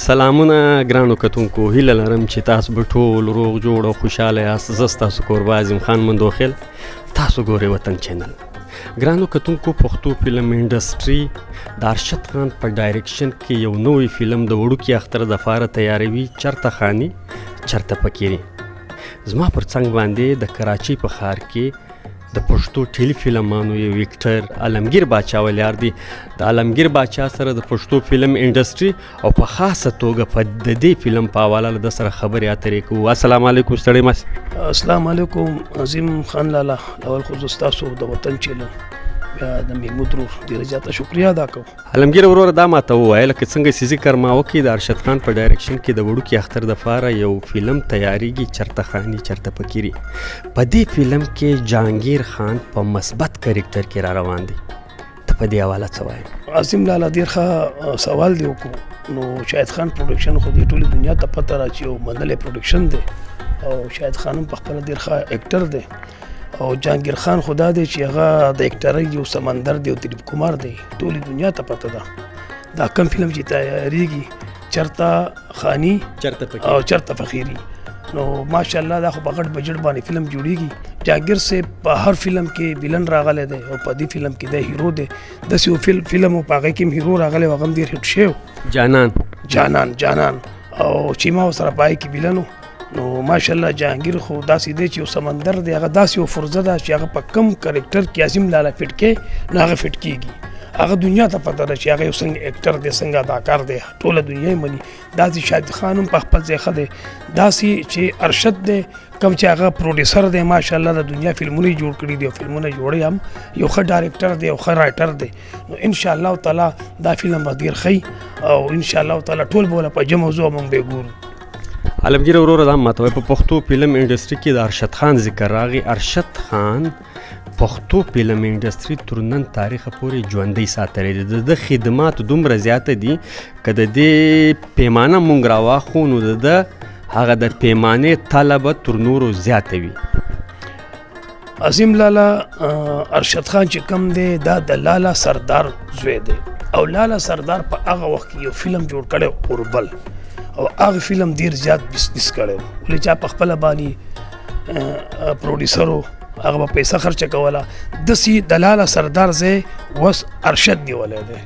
سلامونه ګرانو کتونکو، هیله لرم چې تاسو به ټول روغ جوړ او خوشاله یاست. زه ستاسو کوربه اعظم خان مندوخیل، تاسو ګورئ وطن چینل. ګرانو کتونکو، پښتو فلم انډسټري د ارشد خان په ډایرکشن کې یو نوی فلم د وړوکي اختر د پاره تیاروي، چرته خاني چرته فقیري. زما پر څنګ باندې د کراچۍ په ښار کې د پښتو ټیلی فلمانو یو ویکټر عالمګیر باچا ولیار دی. د عالمګیر باچا سره د پښتو فلم انډسټري او په خاصه توګه په د دې فلم په حواله د سره خبرې اترې کوو. السلام علیکم ستړی ماست. السلام علیکم عظیم خان لالا. اول خو زه ستاسو د وطن چینل بیا د محمود ورور ډېره زیاته شکریه ادا کوم. عالمګیر وروره، دا ماته ووایه لکه څنګه چې ذکر ما وکړي د ارشد خان په ډایرکشن کې د وړوکي اختر دپاره یو فلم تیاریږي، چرته خاني چرته فقیري. په دې فلم کې جهانګیر خان په مثبت کریکټر کې را روان دی. ته په دې حواله څه وایې؟ عظیم لالا ډېر ښه سوال دی وکړو. نو شاهد خان پروډکشن خو دې ټولې دنیا ته پته را چې یو منلی پروډکشن دی او شاهد خان هم پخپله ډېر ښه ایکټر دی او جهانګیر خان خدا دی چې هغه د ایکټرۍ یو سمندر دی او دلیپ کمار دی، ټولې دنیا ته پته ده. دا کم فلم چې تیاریږي چرته خاني او چرته فقیري، نو ماشاءالله دا خو په غټ بجټ باندې فلم جوړیږي. جهانګیر صاحب په هر فلم کې ویلن راغلی دی او په دې فلم کې دی هیرو دی. داسې یو فلم و په هغې کې هم هیرو راغلی و، هغه هم ډېر هټ شوی جانان او چې ما ورسره په هغې کې ویلن و. نو ماشاءالله جهانګیر خو داسې دی چې یو سمندر دی، هغه داسې یو فرضه ده چې هغه په کم کرکټر کې عظیم لالا فټ کې نو هغه فټ کېږي. هغه دنیا ته پته ده چې هغه یو څنګه ایکټر دی، څنګه اداکار دی، ټوله دنیا یې مني. داسې شاهد خان هم په خپل ځای ښه دی، داسې چې ارشد دی کوم چې هغه پروډیوسر دی، ماشاءالله د دنیا فلمونه یې جوړ کړي دي او فلمونه جوړوي هم، یو ښه ډایرکټر دی او ښه رایټر دی. نو انشاءالله تعالی دا فلم به ډېر ښه او انشاءالله تعالی ټول به په جمع ځو موږ به ګورو. عالمګیر وروره، دا ماته وایي په پښتو فلم انډسټري کې د ارشد خان ذکر راغی. ارشد خان پښتو فلم انډسټري تر نن تاریخه پورې ژوندی ساتلی دی. د خدمات دومره زیاته دي که د دې پیمانه مونږ راواخلو نو د هغه د پیمانې طلبه تر نورو زیاته وي. عظیم لالا ارشد خان چې کوم دی دا د لالا سردار زوی دی او لالا سردار په هغه وخت کې یو فلم جوړ کړی اوربل او هغه فلم ډېر زیات بزنس کړی و، ولې چا په خپله باندې پروډیوسر و، هغه به پیسه خرچه کوله. داسې د لالا سردار ځای اوس ارشد نیولی دی.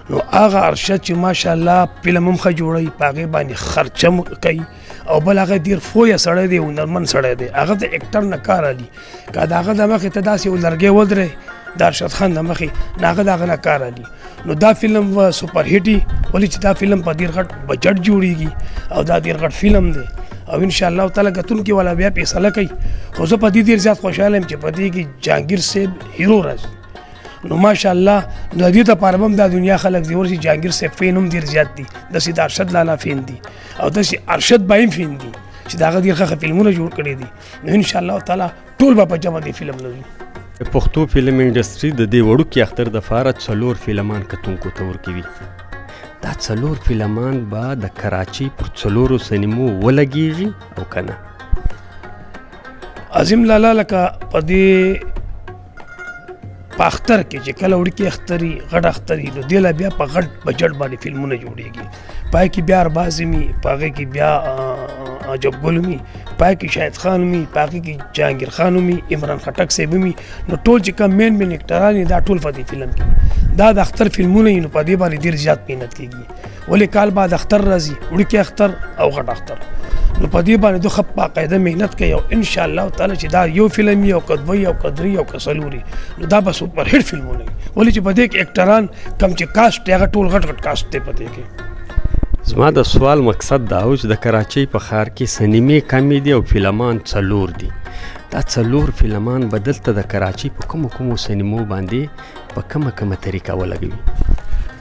نو هغه ارشد چې ماشاءالله فلم هم ښه جوړوي، په هغې باندې خرچه هم کوي او بل هغه ډېر فویه سړی دی، هنرمند سړی دی. هغه د ایکټر نه کار علي، که د هغه د مخې ته داسې یو لرګی ودرې د ارشد خان د مخې نه، هغه د هغه نه کار علي. نو دا فلم به سپر هټي، ولې چې دا فلم په ډېر غټ بجټ جوړیږي او دا ډېر غټ فلم دی او انشاءالله تعالی کتونکي والا بیا فیصله کوي. خو زه په دې ډېر زیات خوشحاله یم چې په دې کې جهانګیر صاحب هیرو راځي. نو ماشاءالله د دې دپاره به هم دا دنیا خلک زیور شي جهانګیر صاحب فین هم ډېر زیات دي، داسې د ارشد لالا فین دي او داسې ارشد به هم فین دي چې د هغه ډېر ښه فلمونه جوړ کړي دي. نو انشاءالله تعالی ټول به په جمع دې فلم لري. پښتو فلم انډسټري د دې وړوکي اختر دپاره 4 فلمان کتونکو ته ورکوي. دا 4 فلمان به د کراچۍ پر 4 سینمو ولګېږي او که نه؟ عظیم لالا لکه په دې په اختر کې چې کله وړوکي اختر وي، غټ اختر وي، نو دې لا بیا په غټ بجټ باندې فلمونه جوړېږي. پای کې بیا ارباز وي، په هغې کې بیا عجب ګل وي، پای کې شاهد خان وي، په هغې کې جهانګیر خان وي، عمران خټک صاحب وي. نو ټول چې کوم مین ایکټران دي دا ټول په دې فلم کې دا د اختر فلمونه وي. نو په دې باندې ډېر زیات محنت کېږي، ولې کال بعد اختر راځي، وړوکی اختر او غټ اختر. نو په دې باندې دوی ښه باقاعده محنت کوي او انشاءالله تعالی چې دا یو فلم وي او که دوی او که درې او که څلور نو دا به سوپر هټ فلمونه وي، ولې چې په دې کې اکټران کم چې کاسټ دی هغه ټول غټ غټ کاسټ دی په دې کې. زما د سوال مقصد دا و چې د کراچۍ په ښار کې سینمې کمې دي او فلمان 4 دي. دا 4 فلمان به دلته د کراچۍ په کومو سینمو باندې په کومه طریقه ولګوي؟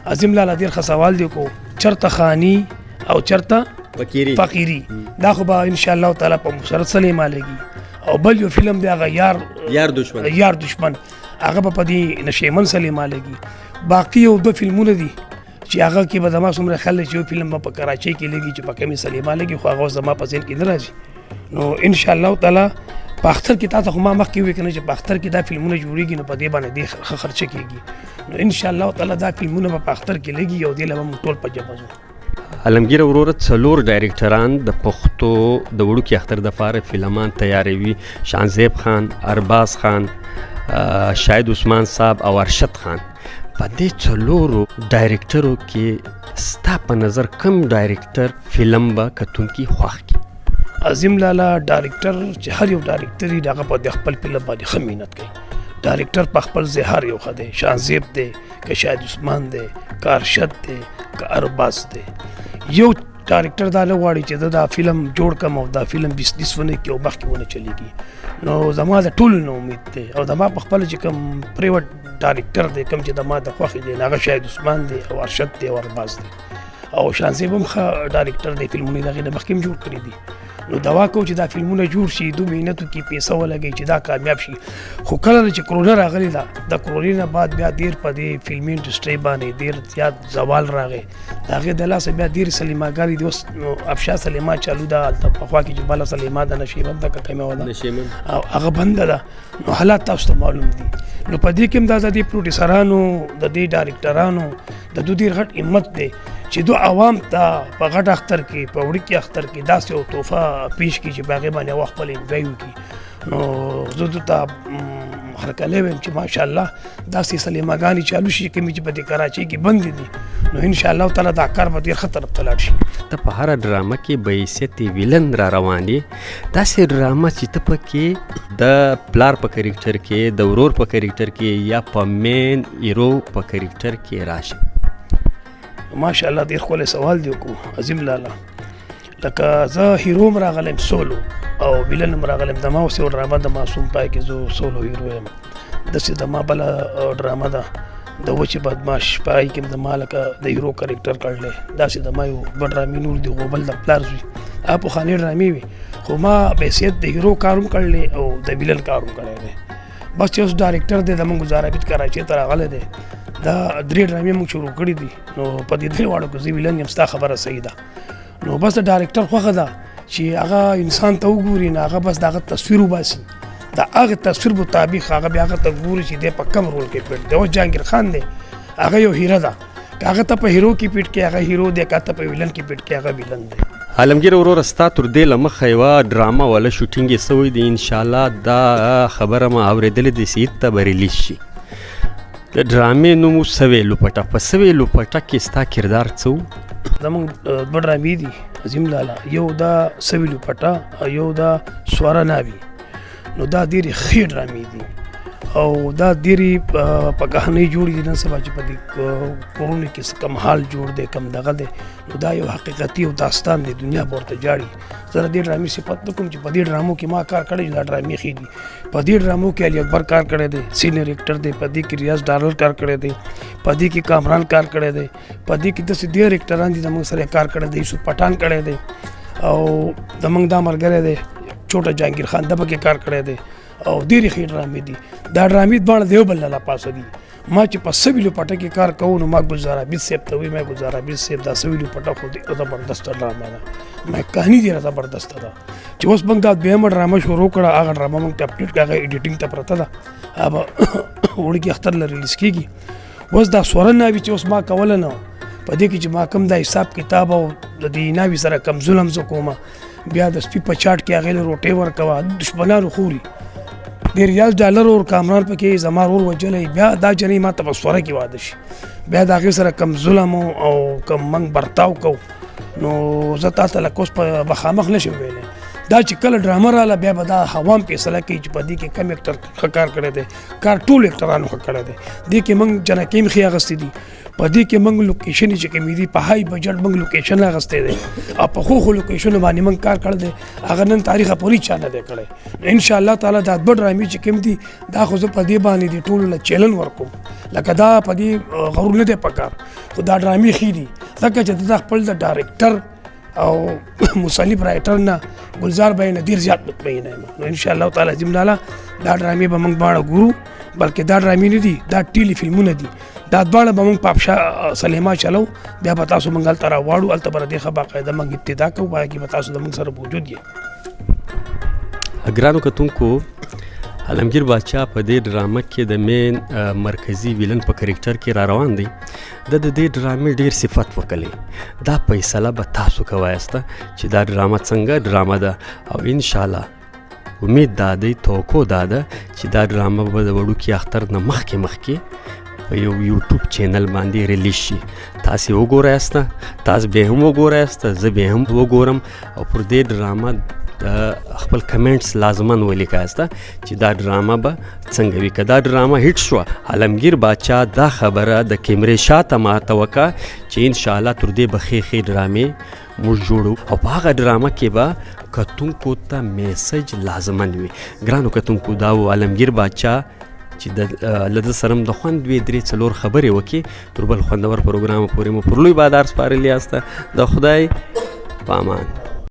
عظیم لالا ډېر ښه سوال دی کو. چرته خاني او چرته فقیري دا خو به انشاءالله تعالی په مسرت سلیما لګي او بل یو فلم دی هغه یار دشمن هغه به په دې نشیمن سلیما لګي. باقي یو 2 فلمونه دي چې هغه کې به زما څومره خیال دی چې یو فلم به په کراچۍ کې لګي چې په کمې سلیما لګي، خو هغه زما په ذهن کې نه راځي. نو انشاءالله تعالی په اختر کې تا ته خو ما مخکې وویل که نه چې په اختر کې دا فلمونه جوړېږي نو په دې باندې ډېر ښه خرچه کېږي. نو انشاءالله تعالی دا فلمونه به په اختر کې لګي او دې له به موږ ټول په جمع ځو. عالمگیر وروره څلور ډایرکټران د پښتو د وړوکي اختر د پاره فلمان تیاروي، شانزیب خان، ارباز خان، شاهد عثمان صاحب او ارشد خان. په دې څلورو ډایرکټرو کې ستا په نظر کوم ډایرکټر فلم به کتونکي خوښ کړي؟ عظیم لالا ډایرکټر چې هر یو ډایرکټر یې هغه په خپل فلم باندې ښه محنت کوي. ډایرکټر په خپل ځای هر یو ښه دی، شانزیب دی که شاهد عثمان دی که ارشد دی که ارباز دی. یو ډایرکټر دا نه غواړي چې دا فلم جوړ کم او دا فلم بزنس ونه کړي او مخکې ونه چلیږي. نو زما د ټولو نه امید دی او زما په خپله چې کوم پریوټ ډایرکټر دی کوم چې زما د خوښې دی هغه شاهد عثمان دی او ارشد دی او ارباز دی او شانزیب هم ښه ډایرکټر دی، فلمونه یې د هغې نه مخکې هم جوړ کړي دي. نو دوا کوو چې دا فلمونه جوړ شي، دو محنت وکړي، پیسه ولګوي چې دا کامیاب شي. خو کله چې کرونا راغلې ده، د کرونا نه بعد بیا ډېر په دې فلمي انډسټرۍ باندې ډېر زیات زوال راغی. د هغې د لاسه بیا ډېرې سلیماګانې دي. اوس افشا سلیما چالو ده هلته پخوا کې چې بله سلیما ده نشیمن ده که کومه ده او هغه بنده ده. نو حالات تاسو ته معلوم دي. نو په دې کې هم دا د دې پروډیوسرانو د دې ډایرکټرانو د دوی ډېر غټ همت دی چې دو عوام ته په غټ اختر کې په وړوکي اختر کې داسې یو تحفه پیش کړي چې په هغې باندې هغه خپل انجوی وکړي. نو زه دوی ته هرکلی وایم چې ماشاءالله داسې سلیماګانې چالو شي کومې چې په دې کراچۍ کې بندې دي. نو انشاءالله تعالی دا کار به ډېر ښه طرف ته لاړ شي. ته په هره ډرامه کې بحیثیت ویلن را روان یې، داسې ډرامه چې ته پکې د پلار په کرکټر کې، د ورور په کرکټر کې یا په مین هیرو په کرکټر کې راشي. ماشاءالله ډېر ښکلی سوال دی وکړو عظیم لالا. لکه زه هیرو هم راغلم سولو او ویلن هم راغلم. زما اوس یو ډرامه د معصوم پای کې زه سولو هیرو یم. داسې زما بله ډرامه ده د وچې بدماش پای کې هم زما لکه د هیرو کرکټر کړلی. داسې زما یو دوه ډرامې نور دي، غوبل د پلار زوی، هغه پخوانۍ ډرامې وي خو ما بحیثیت د هیرو کار هم کړلی او د ویلن کار هم کړی دی. بس چې اوس ډایرکټر دی زموږ ګزارابید کراچۍ ته راغلی دی. دا درې ډرامې موږ شروع کړي دي. نو په دې درې واړو کې زه ویلن یم، ستا خبره صحیح ده. نو بس د ډایرکټر خوښه ده چې هغه انسان ته وګوري، نو هغه بس د هغه تصویر وباسي، د هغه تصویر مطابق هغه بیا هغه ته ګوري چې دی په کوم رول کې پټ دی. اوس جهانګیر خان دی، هغه یو هیره ده، که هغه ته په هیرو کې پټ کې هغه هیرو دی، که ته په ویلن کې پټ کې هغه ویلن دی. عالمگیر وروره ستا تر دې له مخه یوه ډرامه ولا شوټینګ یې سوی دی، انشاءالله دا خبره ما اورېدلې د سعید ته به ریلیز شي. د ډرامې نوم و سوی لوپټه. په سوی لوپټه کې ستا کردار څه و؟ زموږ دوه ډرامې دي عظیم لالا، یو دا سوی لوپټه او یو دا سواره ناوي. نو دا ډېرې ښې ډرامې دي او دا ډېرې په کهانۍ جوړې دي. نن سبا چې په دې کورونو کې کم حال جوړ دی، کم دغه دی، نو دا یو حقیقتي او داستان دی، دنیا به ورته جاړي. زه د دې ډرامې صفت نه کوم چې په دې ډرامو کې ما کار کړی، دا ډرامې ښې دي. په دې ډرامو کې علي اکبر کار کړی دی، سینیئر ایکټر دی. په دې کې ریاض ډالر کار کړی دی. په دې کې کامران کار کړی دی. په دې کې داسې ډېر ایکټران دي زموږ سره کار کړی دی. یوسف پټان کړی دی او زموږ دا ملګری دی چوټه جهانګیر خان، ده پکې کار کړی دی او ډېرې ښې ډرامې دي. دا ډرامې دواړه د یو بل نه راپاسه دي. ما چې په سوي لوپټه کې کار کوو نو ما ګلزارابید صاحب ته وایي، ما ګلزارابید صاحب دا سوي لوپټه خو ډېره زبردسته ډرامه ده، ما کہانی ډېره زبردسته ده. چې اوس موږ دا دویمه ډرامه شروع کړه، هغه ډرامه موږ ته اپډېټ کړه، هغه ایډیټینګ ته پرته ده، هغه وړوکي اختر له ریلیز کېږي. اوس دا سوره ناوي چې اوس ما کوله نه، په دې کې چې ما کوم دا حساب کتاب او د دې ناوي سره کم ظلم زه کومه، بیا د سپي په چاټ کې هغې له روټۍ ورکوه، دشمنانو خوري. د ریاض ډالر او کامران پکې زما ورور وجلی، بیا دا جنۍ ما ته په سوره کې واده شي، بیا د هغې سره کم ظلم او کم موږ برتاو کوو. نو زه تا ته لکه اوس په مخامخ نه شم ویلی. دا چې کله ډرامه راله بیا به دا هوام فیصله کوي چې په دې کې کم ایکټر ښه کار کړی دی، کار ټولو ایکټرانو ښه کړی دی. دې کې موږ جنکۍ هم ښې اخیستې دي، په دې کې موږ لوکیشن چې کومې دي په های بجټ موږ لوکیشن اخیستی دی او په ښو لوکیشنو باندې موږ کار کړی دی، هغه نن تاریخه پورې چا نه دی کړی. نو انشاءالله تعالی دا دوه ډرامې چې کوم دي دا خو زه په دې باندې د ټولو له چیلنج ورکوم، لکه دا په دې غرور نه دی پکار، خو دا ډرامې ښې دي ځکه چې دا خپل د ډایرکټر او مصنف رایټر نه ګلزار بھائی نه ډېر زیات مطمئن یم. نو انشاءالله تعالی عظیم لاله دا ډرامې به موږ دواړه ګورو، بلکې دا ډرامې نه دي، دا ټیلی فلمونه دي، دا دواړه به موږ په افشا سلیما چلو، بیا به تاسو موږ هلته راواړو، هلته به د دې ښه باقاعده موږ ابتدا کوو، په هغې کې به تاسو زموږ سره موجود یې. ګرانو کتونکو، عالمگیر باچا په دې ډرامه کې د مین مرکزی ویلن په کریکټر کې را روان دی. د دې ډرامې ډیر صفت وکړي. دا فیصله به تاسو کوایسته چې دا ډرامه څنګه ډرامه ده او ان شاء الله امید دا دی توقع دا ده چې دا ډرامه به د وړوکي اختر نه مخکې په یو یوټیوب چینل باندې ریلیز شي. تاسو وګورئ، تاسو به هم وګورئ، زه به هم وګورم او پر دې ډرامه خپل کمنټس لازمان ولیکاسته چې دا ډرامه به څنګه وي. که دا ډرامه هیټ شوه، عالمگیر باچا دا خبره د کیمرې شاته ماته وکړه چې ان شاء الله تر دې به ښې ډرامې موږ جوړو او په هغه ډرامه کې به کتونکو ته میسج لازمان وي. ګرانو کتونکو، دا و عالمگیر باچا چې له ده سره هم د خوند 2-3-4 خبرې وکړي. تر بل خوندور پروګرام پورې مو پر لوی بادار سپارلي یاسته. د خدای په امان.